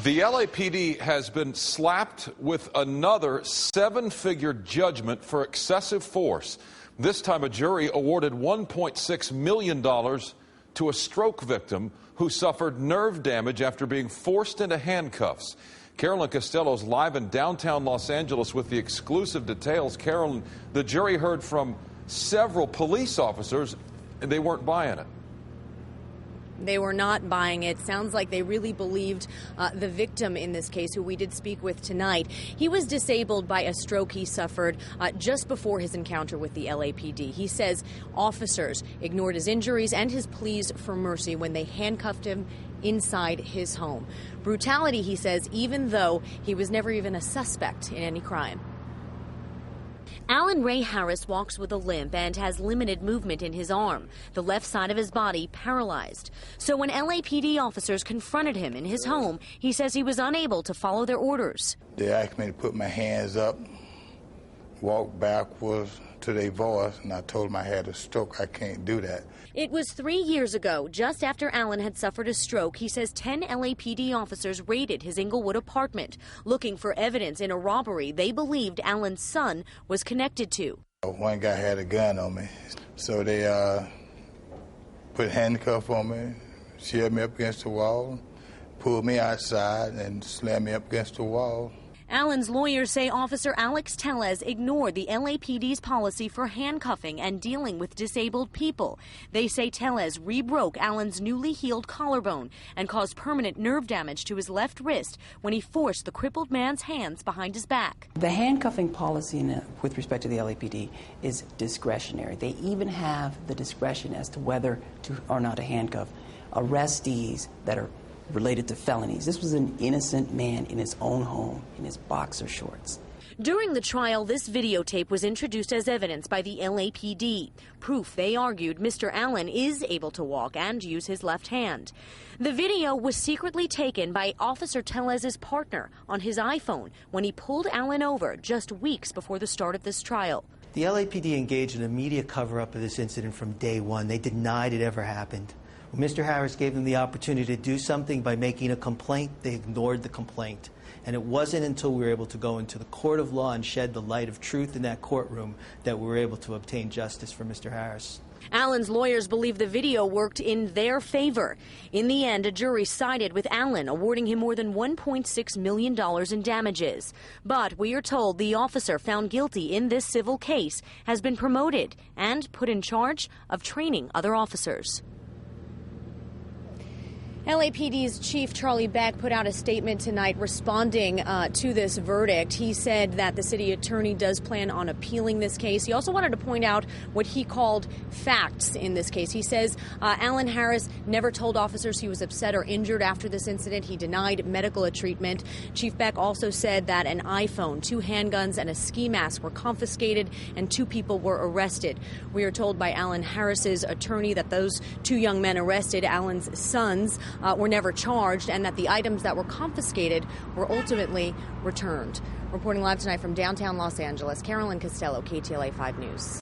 The LAPD has been slapped with another seven-figure judgment for excessive force. This time a jury awarded $1.6 million to a stroke victim who suffered nerve damage after being forced into handcuffs. Carolyn Costello's live in downtown Los Angeles with the exclusive details. Carolyn, the jury heard from several police officers, and they weren't buying it. They were not buying it. Sounds like they really believed the victim in this case, who we did speak with tonight. He was disabled by a stroke he suffered just before his encounter with the LAPD. He says officers ignored his injuries and his pleas for mercy when they handcuffed him inside his home. Brutality, he says, even though he was never even a suspect in any crime. Alan Ray Harris walks with a limp and has limited movement in his arm, the left side of his body paralyzed. So when LAPD officers confronted him in his home, he says he was unable to follow their orders. They asked me to put my hands up, walk backwards to their voice, and I told them I had a stroke. I can't do that. It was 3 years ago, just after Alan had suffered a stroke. He says 10 LAPD officers raided his Inglewood apartment, looking for evidence in a robbery they believed Alan's son was connected to. One guy had a gun on me, so they put handcuffs on me, shoved me up against the wall, pulled me outside, and slammed me up against the wall. Alan's lawyers say Officer Alex Tellez ignored the LAPD's policy for handcuffing and dealing with disabled people. They say Tellez re-broke Alan's newly healed collarbone and caused permanent nerve damage to his left wrist when he forced the crippled man's hands behind his back. The handcuffing policy with respect to the LAPD is discretionary. They even have the discretion as to whether or not to handcuff arrestees that are related to felonies. This was an innocent man in his own home in his boxer shorts. During the trial, this videotape was introduced as evidence by the LAPD. Proof, they argued, Mr. Allen is able to walk and use his left hand. The video was secretly taken by Officer Tellez's partner on his iPhone when he pulled Allen over just weeks before the start of this trial. The LAPD engaged in a media cover-up of this incident from day one. They denied it ever happened. When Mr. Harris gave them the opportunity to do something by making a complaint, they ignored the complaint. And it wasn't until we were able to go into the court of law and shed the light of truth in that courtroom that we were able to obtain justice for Mr. Harris. Allen's lawyers believe the video worked in their favor. In the end, a jury sided with Allen, awarding him more than $1.6 million in damages. But we are told the officer found guilty in this civil case has been promoted and put in charge of training other officers. LAPD's Chief Charlie Beck put out a statement tonight responding to this verdict. He said that the city attorney does plan on appealing this case. He also wanted to point out what he called facts in this case. He says Alan Harris never told officers he was upset or injured after this incident. He denied medical treatment. Chief Beck also said that an iPhone, 2 handguns, and a ski mask were confiscated and 2 people were arrested. We are told by Alan Harris's attorney that those 2 young men arrested, Alan's sons, were never charged, and that the items that were confiscated were ultimately returned. Reporting live tonight from downtown Los Angeles, Carolyn Costello, KTLA 5 News.